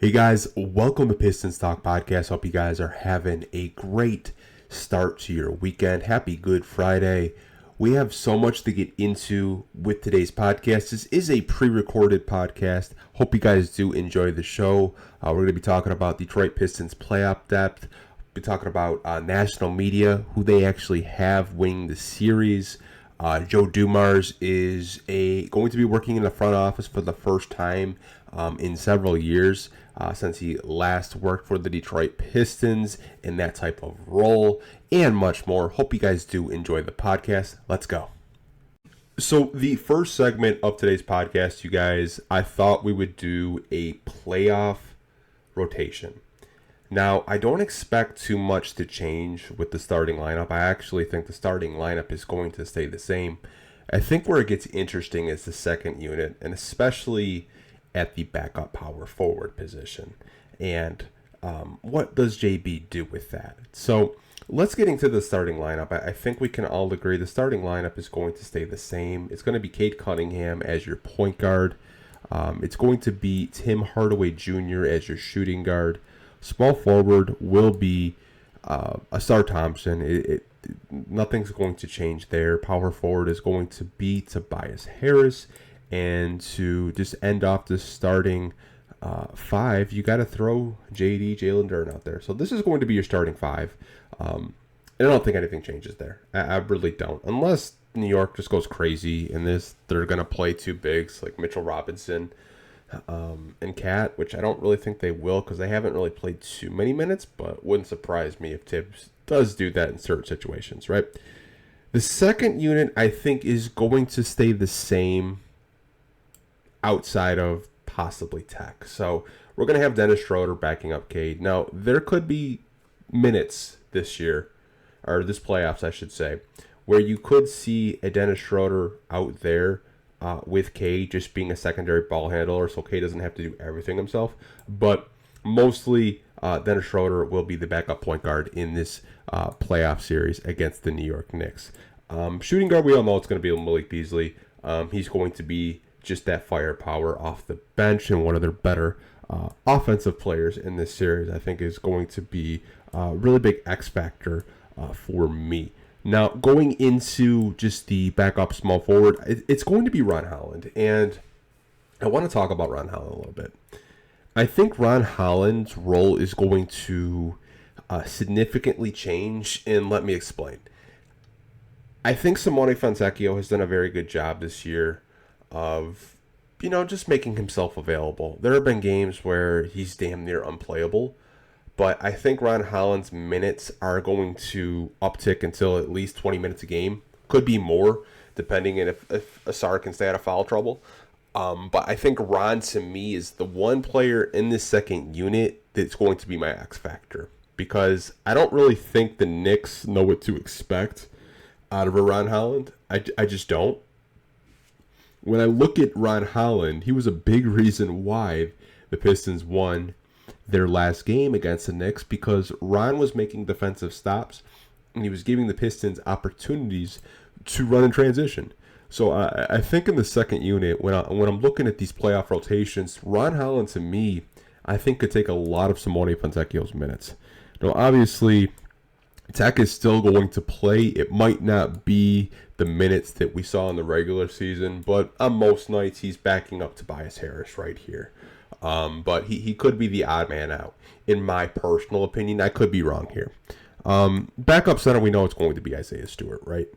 Hey guys, welcome to Pistons Talk Podcast. Hope you guys are having a great start to your weekend. Happy Good Friday. We have so much to get into with today's podcast. This is a pre-recorded podcast. Hope you guys do enjoy the show. We're going to be talking about Detroit Pistons playoff depth. We'll be talking about national media, who they actually have winning the series. Joe Dumars is going to be working in the front office for the first time in several years since he last worked for the Detroit Pistons in that type of role, and much more. Hope you guys do enjoy the podcast. Let's go. So the first segment of today's podcast, you guys, I thought we would do a playoff rotation. Now, I don't expect too much to change with the starting lineup. I actually think the starting lineup is going to stay the same. I think where it gets interesting is the second unit, and especially at the backup power forward position. And what does JB do with that? So let's get into the starting lineup. I think we can all agree the starting lineup is going to stay the same. It's going to be Cunningham as your point guard. It's going to be Tim Hardaway Jr. as your shooting guard. Small forward will be Asar Thompson. Nothing's going to change there. Power forward is going to be Tobias Harris. And to just end off the starting five, you got to throw Jalen Duren out there. So this is going to be your starting five. And I don't think anything changes there. I really don't. Unless New York just goes crazy in this. They're going to play two bigs like Mitchell Robinson and Cat, which I don't really think they will because they haven't really played too many minutes. But wouldn't surprise me if Tibbs does do that in certain situations, right? The second unit, I think, is going to stay the same outside of possibly Tech. So we're going to have Dennis Schroeder backing up Cade. Now, there could be minutes this year, or this playoffs, I should say, where you could see a Dennis Schroeder out there with Cade just being a secondary ball handler, so Cade doesn't have to do everything himself. But mostly, Dennis Schroeder will be the backup point guard in this playoff series against the New York Knicks. Shooting guard, we all know it's going to be Malik Beasley. He's going to be just that firepower off the bench, and one of their better offensive players in this series, I think, is going to be a really big X factor for me. Now, going into just the backup small forward, it's going to be Ron Holland, and I want to talk about Ron Holland a little bit. I think Ron Holland's role is going to significantly change, and let me explain. I think Simone Fontecchio has done a very good job this year of, just making himself available. There have been games where he's damn near unplayable, but I think Ron Holland's minutes are going to uptick until at least 20 minutes a game. Could be more, depending on if Asar can stay out of foul trouble. But I think Ron, to me, is the one player in this second unit that's going to be my X factor, because I don't really think the Knicks know what to expect out of a Ron Holland. I just don't. When I look at Ron Holland, he was a big reason why the Pistons won their last game against the Knicks, because Ron was making defensive stops and he was giving the Pistons opportunities to run in transition. So I think in the second unit, when I'm looking at these playoff rotations, Ron Holland, to me, I think could take a lot of Simone Fontecchio's minutes. Now, obviously, Tech is still going to play. It might not be the minutes that we saw in the regular season, but on most nights he's backing up Tobias Harris right here. But he could be the odd man out, in my personal opinion. I could be wrong here. Backup center, we know it's going to be Isaiah Stewart, right?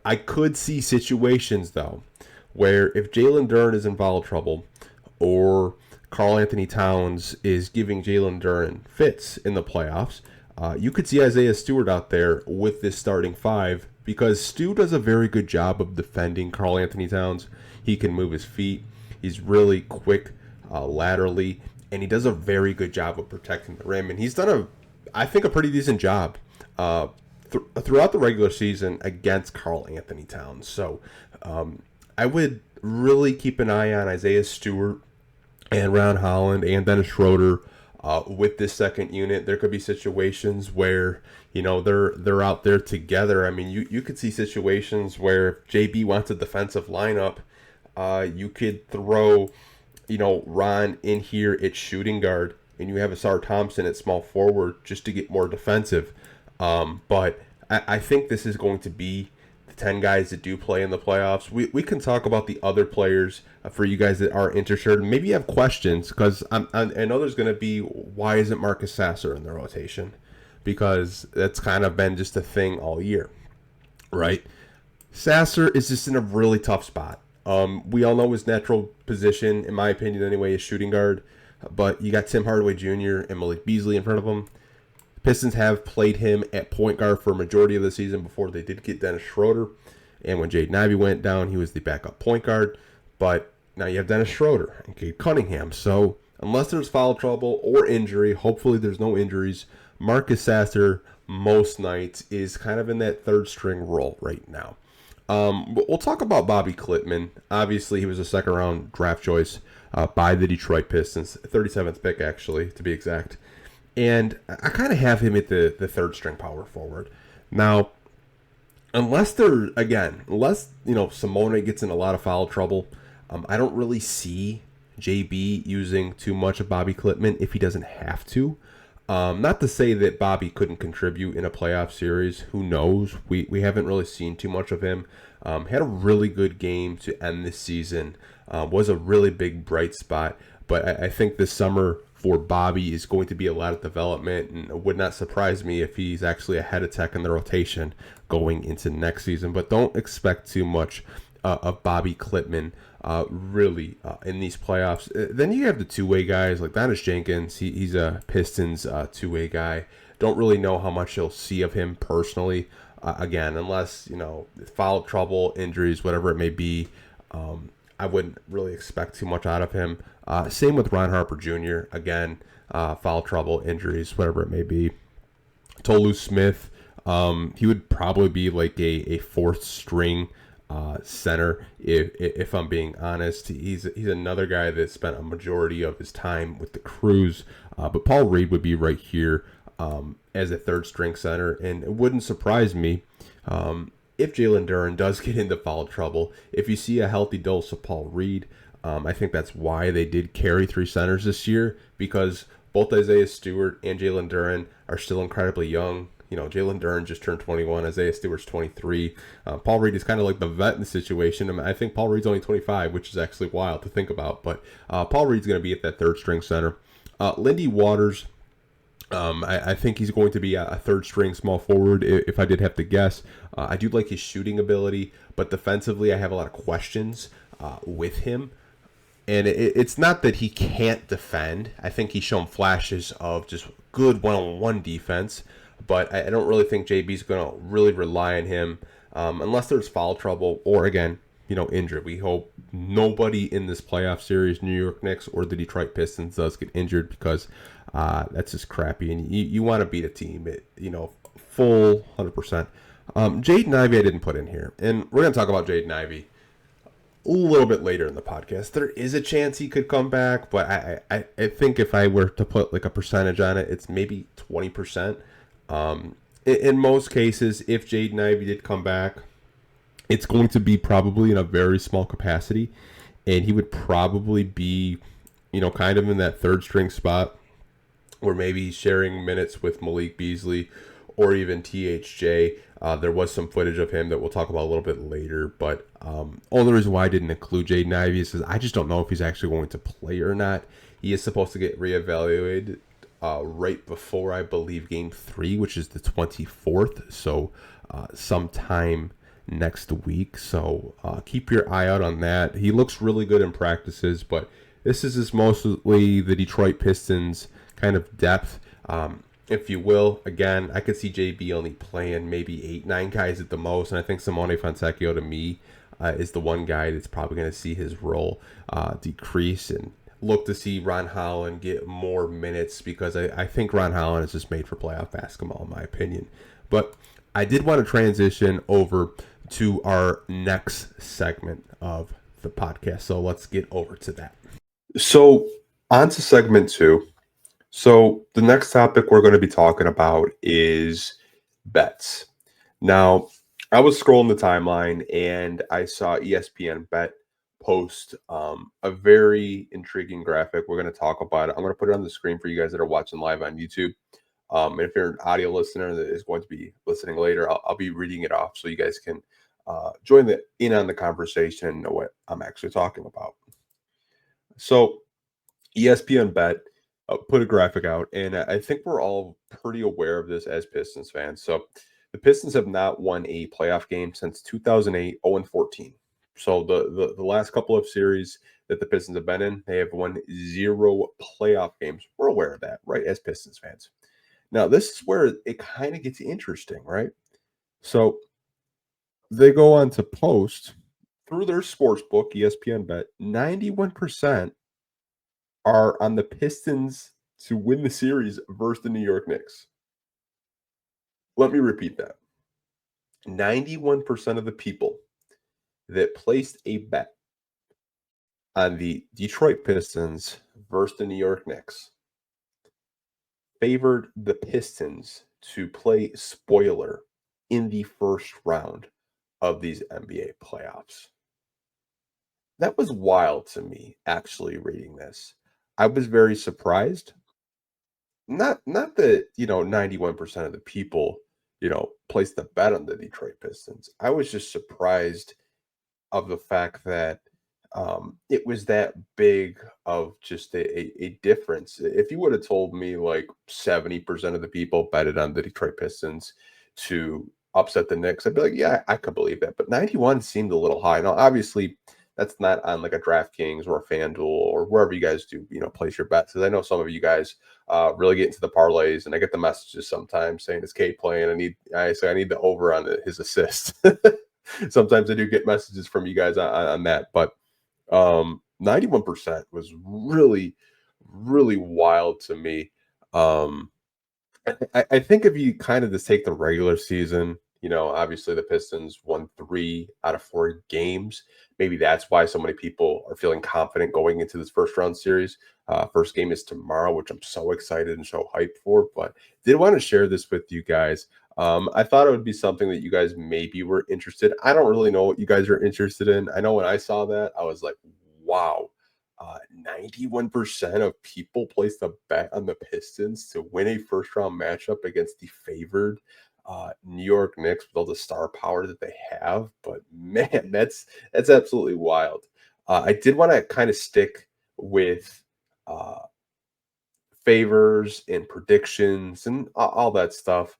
I could see situations, though, where if Jalen Duren is in foul trouble, or Karl Anthony Towns is giving Jalen Duren fits in the playoffs, you could see Isaiah Stewart out there with this starting five, because Stu does a very good job of defending Karl Anthony Towns. He can move his feet. He's really quick laterally, and he does a very good job of protecting the rim. And he's done I think, a pretty decent job throughout the regular season against Karl Anthony Towns. So I would really keep an eye on Isaiah Stewart and Ron Holland and Dennis Schroeder with this second unit. There could be situations where, they're out there together. I mean, you could see situations where if JB wants a defensive lineup, you could throw Ron in here at shooting guard, and you have Asar Thompson at small forward just to get more defensive. But I think this is going to be the 10 guys that do play in the playoffs. We can talk about the other players for you guys that are interested. Maybe you have questions, because I know there's going to be, why isn't Marcus Sasser in the rotation? Because that's kind of been just a thing all year, right? Sasser is just in a really tough spot. We all know his natural position, in my opinion anyway, is shooting guard. But you got Tim Hardaway Jr. and Malik Beasley in front of him. The Pistons have played him at point guard for a majority of the season before they did get Dennis Schroeder. And when Jaden Ivey went down, he was the backup point guard. But now you have Dennis Schroeder and Cade Cunningham. So unless there's foul trouble or injury, hopefully there's no injuries, Marcus Sasser most nights is kind of in that third string role right now. We'll talk about Bobby Klitman. Obviously, he was a second-round draft choice by the Detroit Pistons, 37th pick, actually, to be exact. And I kind of have him at the third-string power forward. Now, unless Simone gets in a lot of foul trouble, I don't really see JB using too much of Bobby Klitman if he doesn't have to. Not to say that Bobby couldn't contribute in a playoff series. Who knows? We haven't really seen too much of him. Had a really good game to end this season. Was a really big bright spot. But I think this summer for Bobby is going to be a lot of development. And it would not surprise me if he's actually ahead of Tech in the rotation going into next season. But don't expect too much of Bobby Klitman in these playoffs. Then you have the two-way guys like Donis Jenkins. He's a Pistons two-way guy. Don't really know how much you'll see of him personally. Again, unless, foul trouble, injuries, whatever it may be, I wouldn't really expect too much out of him. Same with Ron Harper Jr. Again, foul trouble, injuries, whatever it may be. Tolu Smith, he would probably be like a fourth string center, if I'm being honest. He's another guy that spent a majority of his time with the Crews, but Paul Reed would be right here as a third string center, and it wouldn't surprise me if Jalen Duren does get into foul trouble. If you see a healthy dose of Paul Reed, I think that's why they did carry three centers this year, because both Isaiah Stewart and Jalen Duren are still incredibly young. Jalen Duren just turned 21. Isaiah Stewart's 23. Paul Reed is kind of like the vet in the situation. I think Paul Reed's only 25, which is actually wild to think about. But Paul Reed's going to be at that third string center. Lindy Waters, I think he's going to be a third string small forward, if I did have to guess. I do like his shooting ability, but defensively I have a lot of questions with him. And it's not that he can't defend. I think he's shown flashes of just good one-on-one defense. But I don't really think JB's going to really rely on him unless there's foul trouble or, again, injured. We hope nobody in this playoff series, New York Knicks or the Detroit Pistons, does get injured, because that's just crappy. And you want to beat a team at, full 100%. Jaden Ivey I didn't put in here. And we're going to talk about Jaden Ivey a little bit later in the podcast. There is a chance he could come back, but I think if I were to put like a percentage on it, it's maybe 20%. In most cases, if Jaden Ivey did come back, it's going to be probably in a very small capacity, and he would probably be, kind of in that third string spot, or maybe sharing minutes with Malik Beasley or even THJ. There was some footage of him that we'll talk about a little bit later, but only reason why I didn't include Jaden Ivey is because I just don't know if he's actually going to play or not. He is supposed to get reevaluated right before, I believe, Game 3, which is the 24th, so sometime next week. So keep your eye out on that. He looks really good in practices, but this is just mostly the Detroit Pistons kind of depth, if you will. Again, I could see JB only playing maybe 8-9 guys at the most, and I think Simone Fontecchio, to me, is the one guy that's probably going to see his role decrease, and look to see Ron Holland get more minutes, because I think Ron Holland is just made for playoff basketball, in my opinion. But I did want to transition over to our next segment of the podcast, so let's get over to that. So on to segment 2. So the next topic we're going to be talking about is bets. Now, I was scrolling the timeline and I saw ESPN bet post a very intriguing graphic. We're going to talk about it. I'm going to put it on the screen for you guys that are watching live on YouTube. And if you're an audio listener that is going to be listening later, I'll be reading it off so you guys can join in on the conversation and know what I'm actually talking about. So ESPN Bet put a graphic out, and I think we're all pretty aware of this as Pistons fans. So the Pistons have not won a playoff game since 2008, 0-14. So the last couple of series that the Pistons have been in, they have won 0 playoff games. We're aware of that, right, as Pistons fans. Now, this is where it kind of gets interesting, right? So they go on to post through their sports book, ESPN Bet, 91% are on the Pistons to win the series versus the New York Knicks. Let me repeat that. 91% of the people that placed a bet on the Detroit Pistons versus the New York Knicks favored the Pistons to play spoiler in the first round of these NBA playoffs. That was wild to me, actually, reading this. I was very surprised. Not that, 91% of the people, placed the bet on the Detroit Pistons. I was just surprised of the fact that it was that big of just a difference. If you would have told me like 70% of the people betted on the Detroit Pistons to upset the Knicks, I'd be like, yeah, I could believe that. But 91 seemed a little high. Now, obviously, that's not on like a DraftKings or a FanDuel or wherever you guys do, place your bets. Because I know some of you guys really get into the parlays, and I get the messages sometimes saying, "Is Kate playing?" I say I need the over on his assist. Sometimes I do get messages from you guys on that, but 91% was really, really wild to me. I think if you kind of just take the regular season, obviously the Pistons won 3 out of 4 games. Maybe that's why so many people are feeling confident going into this first round series. First game is tomorrow, which I'm so excited and so hyped for. But did want to share this with you guys. I thought it would be something that you guys maybe were interested. I don't really know what you guys are interested in. I know when I saw that, I was like, wow. 91% of people placed a bet on the Pistons to win a first round matchup against the favored New York Knicks with all the star power that they have. But man, that's absolutely wild. I did want to kind of stick with favors and predictions and all that stuff.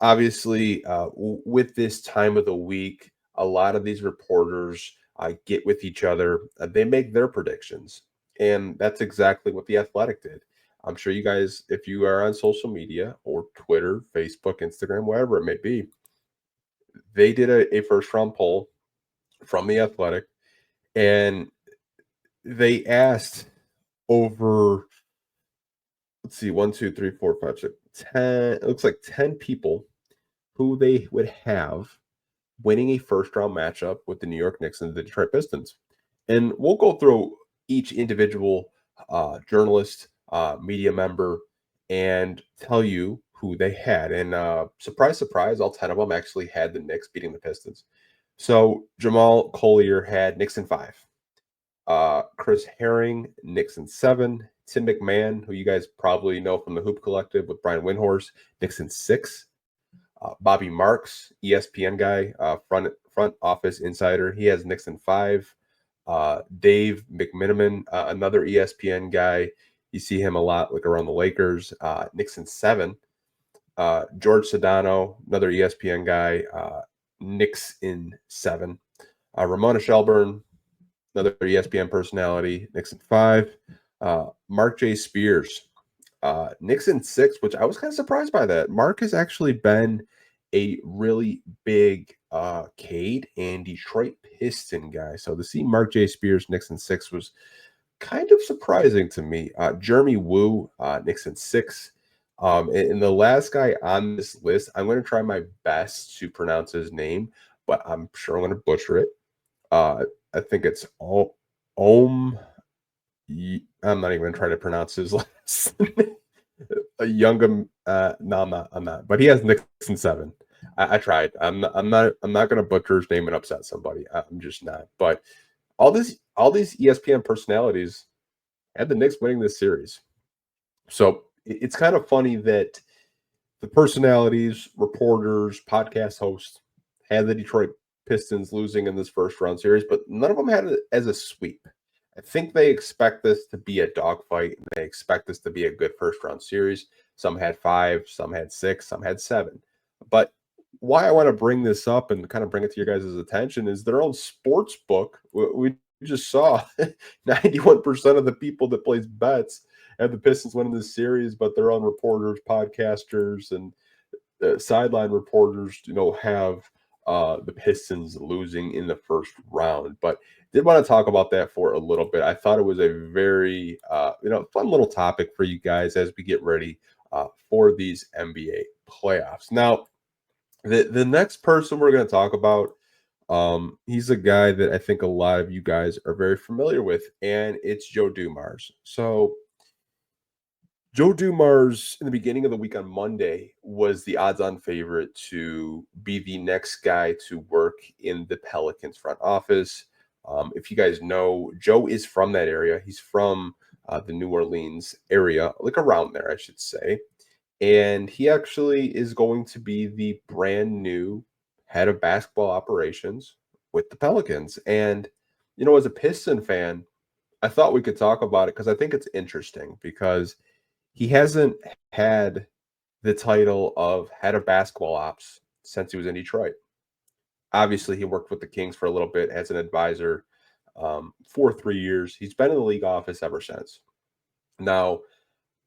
Obviously, with this time of the week, a lot of these reporters get with each other. They make their predictions. And that's exactly what The Athletic did. I'm sure you guys, if you are on social media or Twitter, Facebook, Instagram, wherever it may be, they did a first round poll from The Athletic. And they asked over, let's see, 1, 2, 3, 4, 5, 6, 10, it looks like 10 people who they would have winning a first round matchup with the New York Knicks and the Detroit Pistons. And we'll go through each individual journalist, media member, and tell you who they had. And surprise, surprise, all 10 of them actually had the Knicks beating the Pistons. So Jamal Collier had Knicks in 5. Chris Herring, Knicks in 7. Tim McMahon, who you guys probably know from the Hoop Collective with Brian Windhorst, Knicks in 6. Bobby Marks, ESPN guy, front office insider. He has Knicks in 5. Dave McMiniman, another ESPN guy. You see him a lot like around the Lakers. Knicks in 7. George Sedano, another ESPN guy. Knicks in 7. Ramona Shelburne, another ESPN personality. Knicks in 5. Mark J. Spears, Knicks in 6, which I was kind of surprised by that. Mark has actually been a really big Cade and Detroit Piston guy. So to see Mark J. Spears, Knicks in 6 was kind of surprising to me. Jeremy Woo, Knicks in 6. And the last guy on this list, I'm going to try my best to pronounce his name, but I'm sure I'm going to butcher it. I think it's I'm not even going to try to pronounce his last name. A younger, no, I'm not. But he has Knicks in 7. I tried. I'm not going to butcher his name and upset somebody. I'm just not. But All these ESPN personalities had the Knicks winning this series. So it's kind of funny that the personalities, reporters, podcast hosts had the Detroit Pistons losing in this first round series, but none of them had it as a sweep. I think they expect this to be a dogfight, and they expect this to be a good first round series. Some had five, some had six, some had seven. But why I want to bring this up and kind of bring it to your guys' attention is their own sports book. We just saw 91% of the people that place bets have the Pistons winning this series, but their own reporters, podcasters, and sideline reporters, have the Pistons losing in the first round. But did want to talk about that for a little bit. I thought it was a very, fun little topic for you guys as we get ready for these NBA playoffs. Now, the next person we're going to talk about, he's a guy that I think a lot of you guys are very familiar with, and it's Joe Dumars. So Joe Dumars, in the beginning of the week on Monday, was the odds-on favorite to be the next guy to work in the Pelicans front office. If you guys know, Joe is from that area. He's from the New Orleans area, like around there, I should say. And he actually is going to be the brand new head of basketball operations with the Pelicans. And, as a Piston fan, I thought we could talk about it because I think it's interesting because he hasn't had the title of head of basketball ops since he was in Detroit. Obviously, he worked with the Kings for a little bit as an advisor for 3 years. He's been in the league office ever since. Now,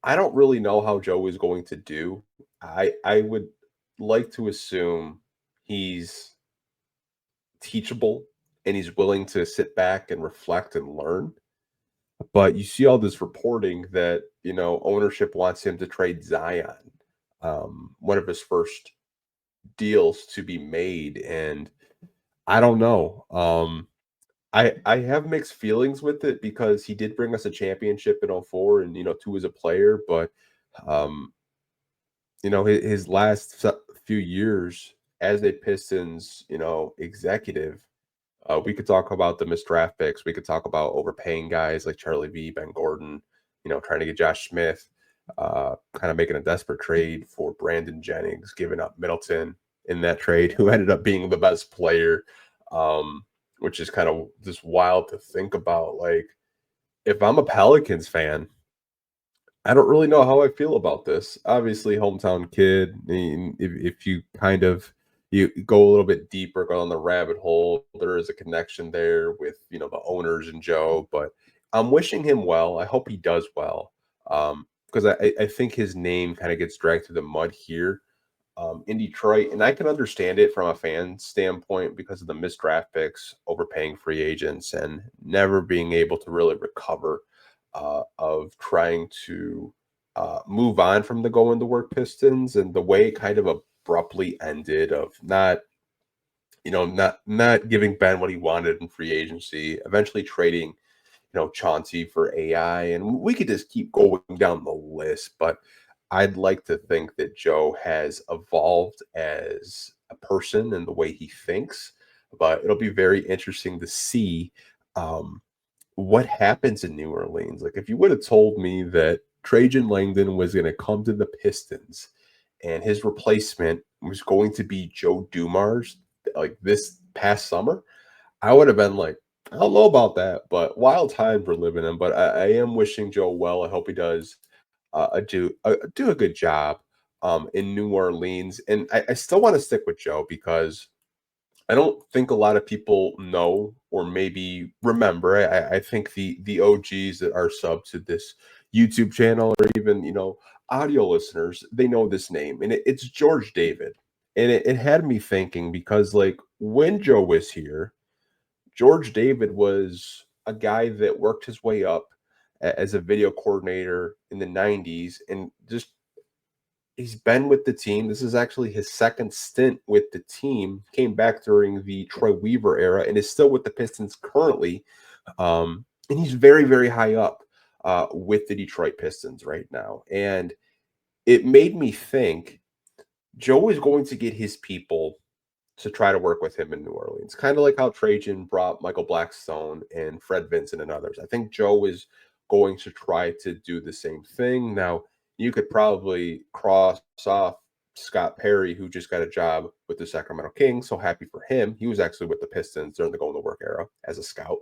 I don't really know how Joe is going to do. I would like to assume he's teachable and he's willing to sit back and reflect and learn. But you see all this reporting that, ownership wants him to trade Zion, one of his first deals to be made. And I don't know. I have mixed feelings with it because he did bring us a championship in '04 and, two as a player. But, um, his last few years as a Pistons, executive, we could talk about the missed draft picks. We could talk about overpaying guys like Charlie V, Ben Gordon, trying to get Josh Smith, kind of making a desperate trade for Brandon Jennings, giving up Middleton in that trade, who ended up being the best player, which is kind of just wild to think about. Like, if I'm a Pelicans fan, I don't really know how I feel about this. Obviously, hometown kid. I mean, if you kind of you go a little bit deeper, go on the rabbit hole, there is a connection there with the owners and Joe. But I'm wishing him well. I hope he does well, because I think his name kind of gets dragged through the mud here in Detroit, and I can understand it from a fan standpoint because of the missed draft picks, overpaying free agents, and never being able to really recover of trying to move on from the going to work Pistons and the way it kind of abruptly ended of not giving Ben what he wanted in free agency, eventually trading Chauncey for AI, and we could just keep going down the list. But I'd like to think that Joe has evolved as a person and the way he thinks. But it'll be very interesting to see um, what happens in New Orleans. Like, if you would have told me that Trajan Langdon was going to come to the Pistons and his replacement was going to be Joe Dumars like this past summer, I would have been like, I don't know about that, but wild times we're living in. But I am wishing Joe well. I hope he does do a good job in New Orleans. And I still want to stick with Joe because I don't think a lot of people know or maybe remember. I think the OGs that are sub to this YouTube channel or even audio listeners, they know this name, and it's George David. And it had me thinking because, like, when Joe was here, George David was a guy that worked his way up as a video coordinator in the '90s, and just he's been with the team. This is actually his second stint with the team. Came back during the Troy Weaver era and is still with the Pistons currently. And he's very, very high up with the Detroit Pistons right now. And it made me think Joe is going to get his people to try to work with him in New Orleans. Kind of like how Trajan brought Michael Blackstone and Fred Vincent and others. I think Joe is going to try to do the same thing. Now, you could probably cross off Scott Perry, who just got a job with the Sacramento Kings. So happy for him. He was actually with the Pistons during the going to work era as a scout.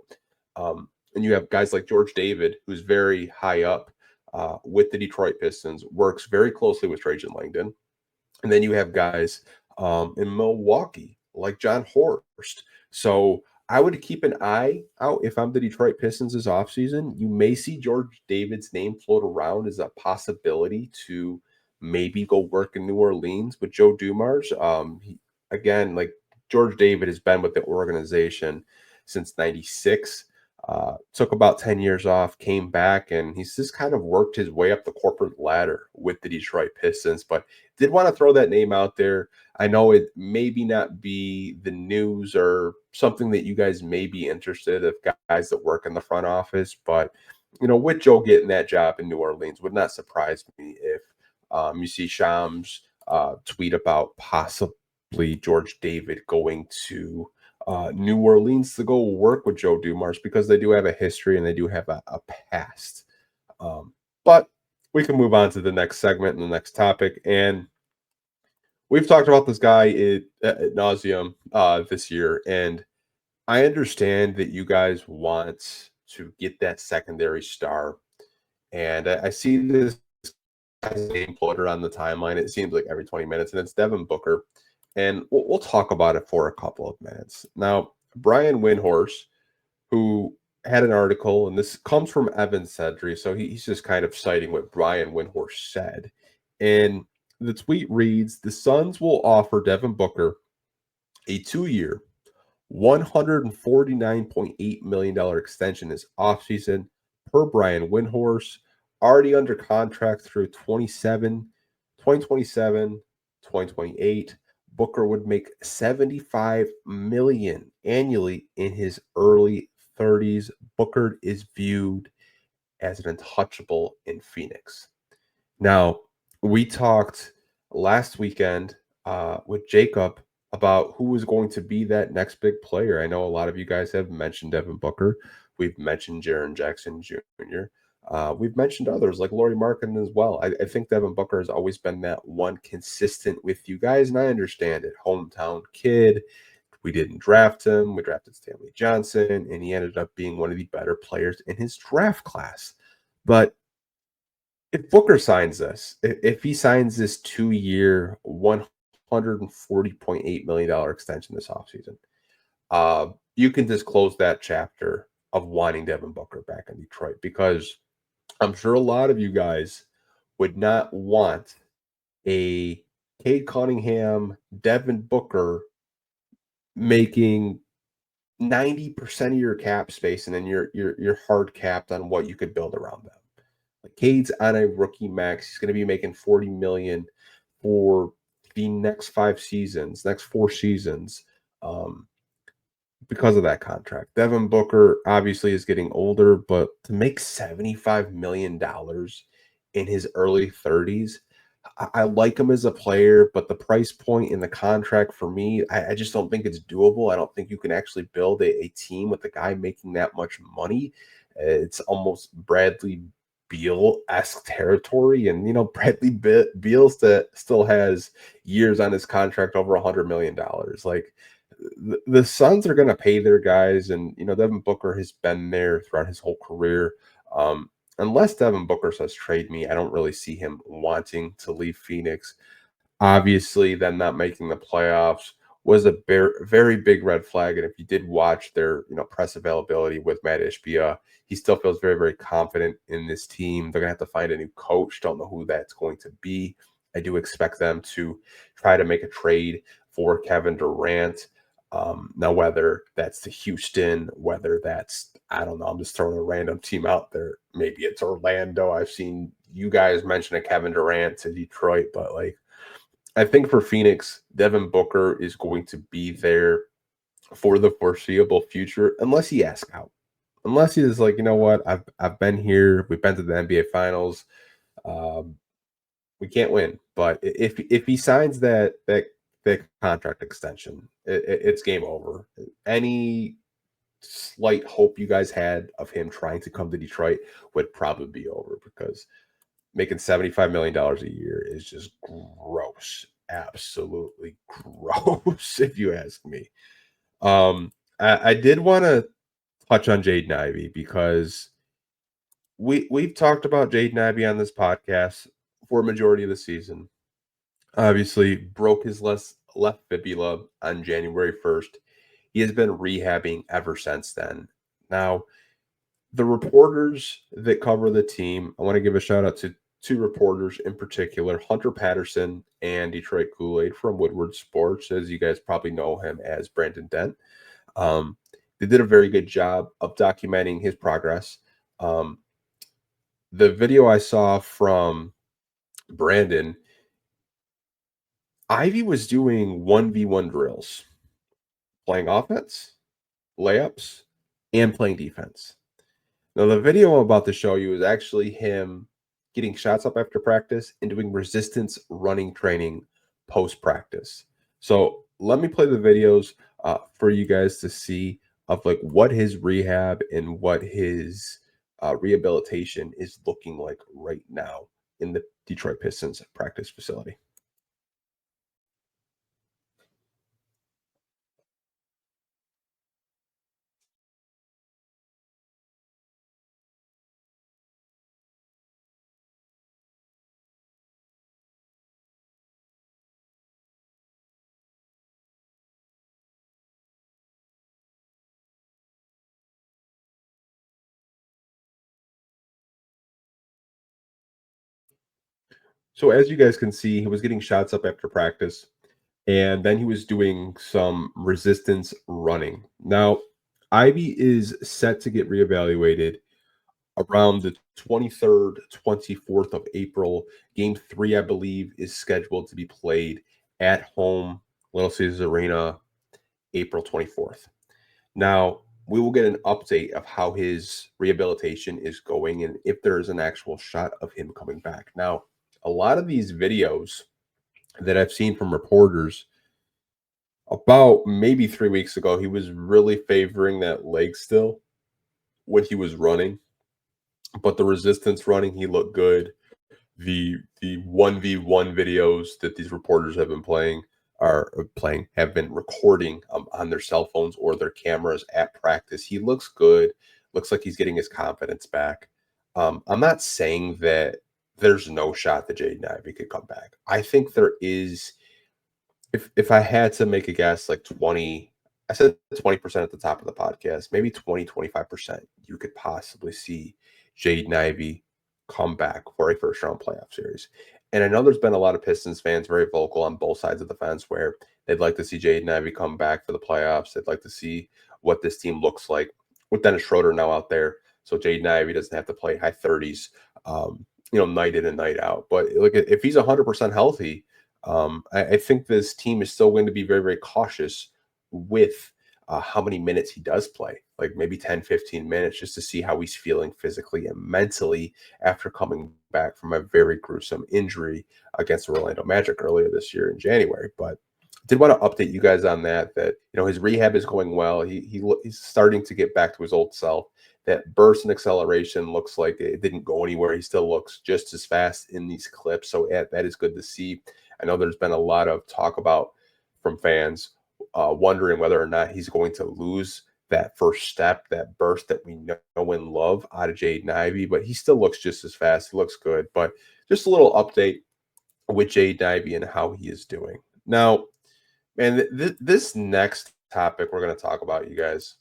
And you have guys like George David, who's very high up with the Detroit Pistons, works very closely with Trajan Langdon. And then you have guys in Milwaukee like John Horst. So I would keep an eye out if I'm the Detroit Pistons this offseason. You may see George David's name float around as a possibility to maybe go work in New Orleans with Joe Dumars. Again, like George David has been with the organization since 96. Took about 10 years off, came back, and he's just kind of worked his way up the corporate ladder with the Detroit Pistons. But did want to throw that name out there. I know it maybe not be the news or something that you guys may be interested of guys that work in the front office, but with Joe getting that job in New Orleans, would not surprise me if you see Shams tweet about possibly George David going to New Orleans to go work with Joe Dumars because they do have a history and they do have a past. But we can move on to the next segment and the next topic. And we've talked about this guy ad nauseum this year. And I understand that you guys want to get that secondary star. And I see this guy's name floated on the timeline. It seems like every 20 minutes, and it's Devin Booker. And we'll talk about it for a couple of minutes. Now, Brian Windhorst, who had an article, and this comes from Evan Sedry, so he's just kind of citing what Brian Windhorst said. And the tweet reads, the Suns will offer Devin Booker a 2-year, $149.8 million extension this offseason per Brian Windhorst, already under contract through 2027, 2028. Booker would make $75 million annually in his early 30s. Booker is viewed as an untouchable in Phoenix. Now, we talked last weekend with Jacob about who was going to be that next big player. I know a lot of you guys have mentioned Devin Booker. We've mentioned Jaren Jackson Jr. We've mentioned others like Lauri Markkanen as well. I think Devin Booker has always been that one consistent with you guys, and I understand it. Hometown kid. We didn't draft him. We drafted Stanley Johnson, and he ended up being one of the better players in his draft class. But if Booker signs this, if he signs this 2-year, $140.8 million extension this offseason, you can just close that chapter of wanting Devin Booker back in Detroit, because I'm sure a lot of you guys would not want a Cade Cunningham, Devin Booker making 90% of your cap space, and then you're hard capped on what you could build around them. Like Cade's on a rookie max. He's going to be making $40 million for the next 4 seasons. Because of that contract. Devin Booker obviously is getting older, but to make $75 million in his early 30s, I like him as a player, but the price point in the contract for me, I just don't think it's doable. I don't think you can actually build a team with a guy making that much money. It's almost Bradley Beal-esque territory. And, Bradley Beal still has years on his contract over $100 million. Like, the Suns are going to pay their guys, and Devin Booker has been there throughout his whole career. Unless Devin Booker says trade me, I don't really see him wanting to leave Phoenix. Obviously, them not making the playoffs was a very big red flag. And if you did watch their press availability with Matt Ishbia, he still feels very, very confident in this team. They're gonna have to find a new coach. Don't know who that's going to be. I do expect them to try to make a trade for Kevin Durant. Now, whether that's to Houston, whether that's, I don't know, I'm just throwing a random team out there. Maybe it's Orlando. I've seen you guys mention a Kevin Durant to Detroit, but I think for Phoenix, Devin Booker is going to be there for the foreseeable future, unless he asks out. Unless he's like, you know what, I've been here. We've been to the NBA Finals. We can't win. But if he signs that the contract extension. It's game over. Any slight hope you guys had of him trying to come to Detroit would probably be over because making $75 million a year is just gross. Absolutely gross, if you ask me. I did want to touch on Jaden Ivey because we've talked about Jaden Ivey on this podcast for a majority of the season. Obviously, broke his left fibula on January 1st. He has been rehabbing ever since then. Now, the reporters that cover the team, I want to give a shout out to two reporters in particular, Hunter Patterson and Detroit Kool-Aid from Woodward Sports, as you guys probably know him as Brandon Dent. They did a very good job of documenting his progress. The video I saw from Brandon, Ivy was doing 1v1 drills, playing offense, layups, and playing defense. Now, the video I'm about to show you is actually him getting shots up after practice and doing resistance running training post practice. So let me play the videos for you guys to see of like what his rehab and what his rehabilitation is looking like right now in the Detroit Pistons practice facility. So as you guys can see, he was getting shots up after practice, and then he was doing some resistance running. Now, Ivy is set to get reevaluated around the 23rd, 24th of April. Game 3, I believe, is scheduled to be played at home, Little Caesars Arena, April 24th. Now, we will get an update of how his rehabilitation is going and if there is an actual shot of him coming back. Now, a lot of these videos that I've seen from reporters about maybe 3 weeks ago, he was really favoring that leg still when he was running, but the resistance running, he looked good. The 1v1 videos that these reporters have been playing have been recording on their cell phones or their cameras at practice. He looks good. Looks like he's getting his confidence back. I'm not saying that there's no shot that Jaden Ivey could come back. I think there is. If I had to make a guess, like 20, I said 20% at the top of the podcast, maybe 25%, you could possibly see Jaden Ivey come back for a first round playoff series. And I know there's been a lot of Pistons fans very vocal on both sides of the fence where they'd like to see Jaden Ivey come back for the playoffs. They'd like to see what this team looks like with Dennis Schroeder now out there. So Jaden Ivey doesn't have to play high 30s, night in and night out. But look, if he's 100% healthy, I think this team is still going to be very, very cautious with how many minutes he does play, like maybe 10, 15 minutes, just to see how he's feeling physically and mentally after coming back from a very gruesome injury against the Orlando Magic earlier this year in January. But did want to update you guys on that his rehab is going well. He's starting to get back to his old self. That burst and acceleration looks like it didn't go anywhere. He still looks just as fast in these clips. So that is good to see. I know there's been a lot of talk about from fans wondering whether or not he's going to lose that first step, that burst that we know and love out of Jaden Ivey, but he still looks just as fast. He looks good. But just a little update with Jaden Ivey and how he is doing. Now, man, this next topic we're going to talk about, you guys,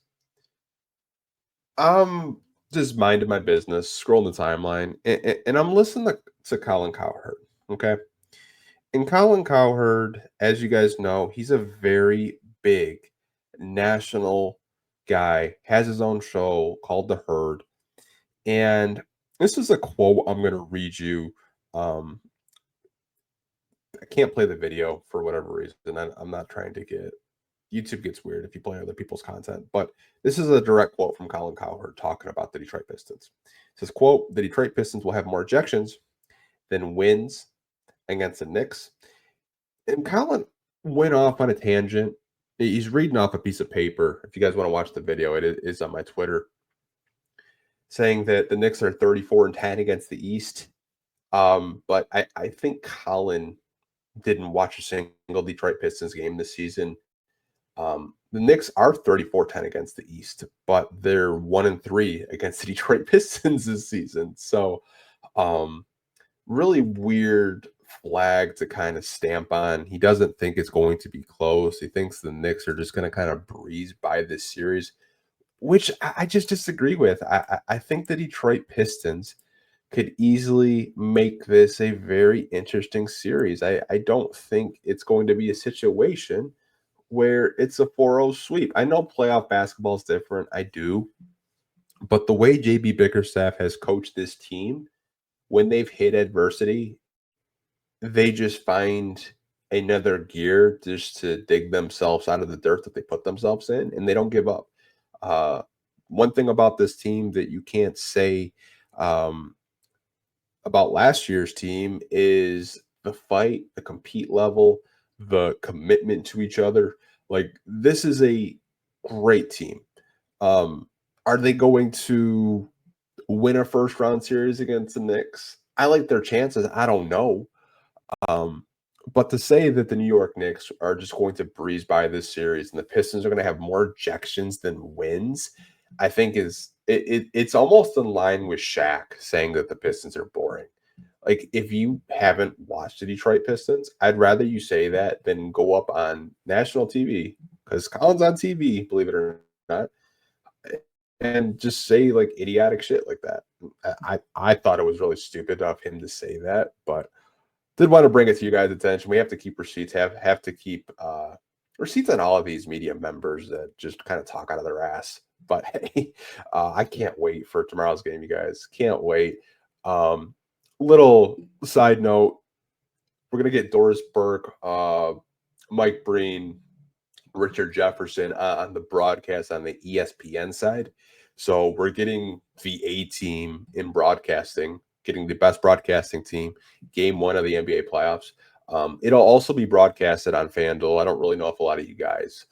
I'm just minding my business, scrolling the timeline, and I'm listening to Colin Cowherd, okay? And Colin Cowherd, as you guys know, he's a very big national guy, has his own show called The Herd. And this is a quote I'm going to read you. I can't play the video for whatever reason. I'm not trying to get YouTube gets weird if you play other people's content, but this is a direct quote from Colin Cowherd talking about the Detroit Pistons. It says, quote, "The Detroit Pistons will have more ejections than wins against the Knicks." And Colin, went off on a tangent. He's reading off a piece of paper. If you guys want to watch the video, it is on my Twitter, saying that the Knicks are 34-10 against the East. But I think Colin didn't watch a single Detroit Pistons game this season. The Knicks are 34-10 against the East, but they're 1-3 against the Detroit Pistons this season. So, really weird flag to kind of stamp on. He doesn't think it's going to be close. He thinks the Knicks are just going to kind of breeze by this series, which I just disagree with. I think the Detroit Pistons could easily make this a very interesting series. I don't think it's going to be a situation where it's a 4-0 sweep. I know playoff basketball is different. I do. But the way JB Bickerstaff has coached this team, when they've hit adversity, they just find another gear just to dig themselves out of the dirt that they put themselves in, and they don't give up. One thing about this team that you can't say about last year's team is the fight, the compete level, the commitment to each other. Like, this is a great team. Are they going to win a first round series against the Knicks? I like their chances. I don't know. But to say that the New York Knicks are just going to breeze by this series and the Pistons are going to have more ejections than wins, I think it's almost in line with Shaq saying that the Pistons are boring. Like, if you haven't watched the Detroit Pistons, I'd rather you say that than go up on national TV, because Colin's on TV, believe it or not, and just say like idiotic shit like that. I thought it was really stupid of him to say that, but did want to bring it to you guys' attention. We have to keep receipts, have to keep receipts on all of these media members that just kind of talk out of their ass. But hey, I can't wait for tomorrow's game, you guys. Can't wait. Little side note, we're gonna get Doris Burke, Mike Breen, Richard Jefferson on the broadcast on the ESPN side. So we're getting the A team in broadcasting, getting the best broadcasting team, game one of the NBA playoffs. It'll also be broadcasted on FanDuel. I don't really know if a lot of you guys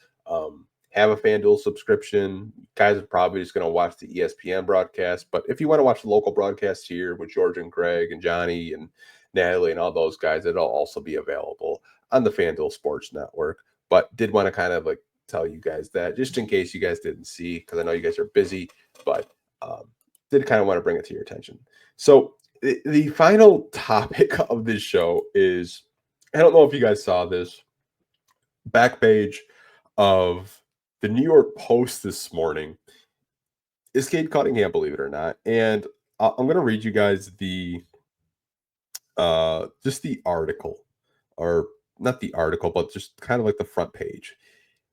have a FanDuel subscription. Guys are probably just going to watch the ESPN broadcast. But if you want to watch the local broadcast here with George and Greg and Johnny and Natalie and all those guys, it'll also be available on the FanDuel Sports Network. But did want to kind of like tell you guys that just in case you guys didn't see, because I know you guys are busy, but did kind of want to bring it to your attention. So the final topic of this show is, I don't know if you guys saw this, back page of the New York Post this morning is Cade Cunningham, believe it or not. And I'm going to read you guys the just the article, or not the article, but just kind of like the front page.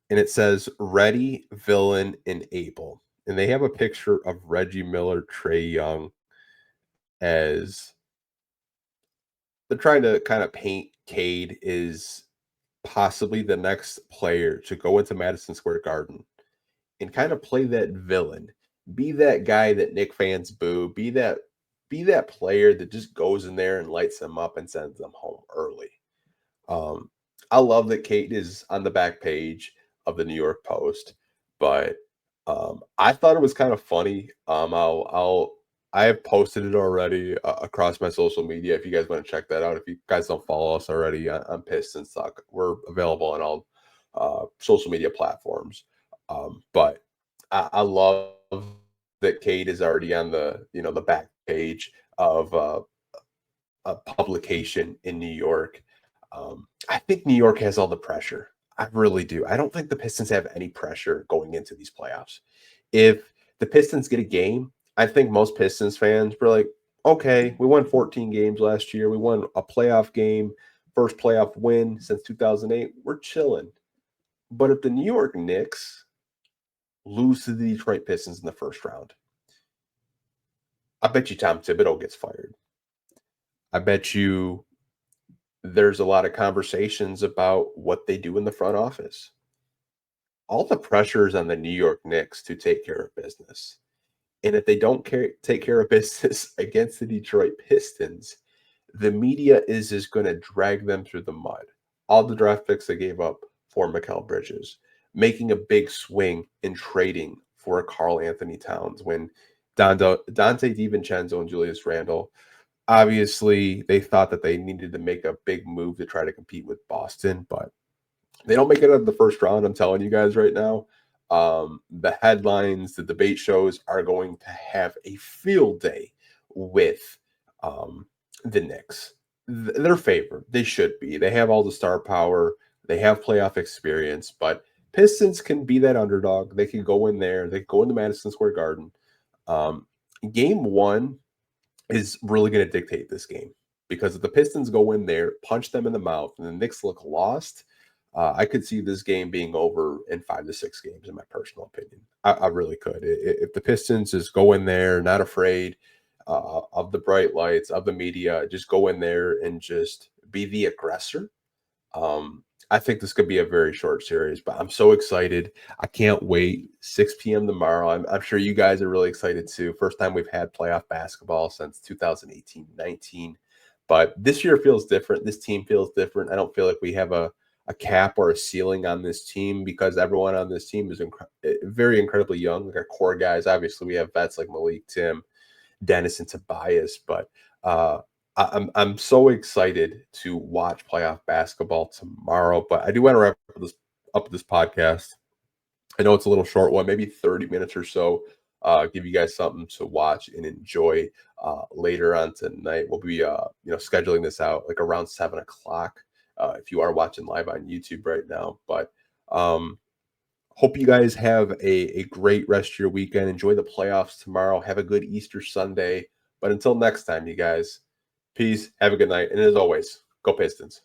And it says, Ready, Villain, and Able. And they have a picture of Reggie Miller, Trae Young, as they're trying to kind of paint Cade is possibly the next player to go into Madison Square Garden and kind of play that villain, be that guy that Knick fans boo, be that player that just goes in there and lights them up and sends them home early. I love that Cade is on the back page of the New York Post, but I thought it was kind of funny. I have posted it already across my social media. If you guys want to check that out, if you guys don't follow us already on Pistons Talk, we're available on all social media platforms. But I love that Cade is already on the back page of a publication in New York. I think New York has all the pressure. I really do. I don't think the Pistons have any pressure going into these playoffs. If the Pistons get a game, I think most Pistons fans were like, okay, we won 14 games last year. We won a playoff game, first playoff win since 2008. We're chilling. But if the New York Knicks lose to the Detroit Pistons in the first round, I bet you Tom Thibodeau gets fired. I bet you there's a lot of conversations about what they do in the front office. All the pressure is on the New York Knicks to take care of business. And if they don't take care of business against the Detroit Pistons, the media is just going to drag them through the mud. all the draft picks they gave up for Mikal Bridges, making a big swing in trading for Karl Anthony Towns when Dante DiVincenzo and Julius Randle, obviously they thought that they needed to make a big move to try to compete with Boston, but they don't make it out of the first round. I'm telling you guys right now. The headlines, the debate shows are going to have a field day with the Knicks. They're favored. They should be. They have all the star power. They have playoff experience, but Pistons can be that underdog. They can go in there. They can go into Madison Square Garden. Um, Game one is really going to dictate this game because if the Pistons go in there, punch them in the mouth, and the Knicks look lost, I could see this game being over in 5 to 6 games, in my personal opinion. I really could. If the Pistons just go in there, not afraid of the bright lights, of the media, just go in there and just be the aggressor. I think this could be a very short series, but I'm so excited. I can't wait. 6 p.m. tomorrow. I'm sure you guys are really excited too. First time we've had playoff basketball since 2018-19. But this year feels different. This team feels different. I don't feel like we have a cap or a ceiling on this team because everyone on this team is very incredibly young. Like our core guys, obviously we have vets like Malik, Tim, Dennis, and Tobias, but I'm so excited to watch playoff basketball tomorrow. But I do want to wrap up this podcast. I know it's a little short one, maybe 30 minutes or so. Give you guys something to watch and enjoy later on tonight. We'll be scheduling this out like around 7:00. If you are watching live on YouTube right now. But hope you guys have a great rest of your weekend. Enjoy the playoffs tomorrow. Have a good Easter Sunday. But until next time, you guys, peace. Have a good night. And as always, go Pistons.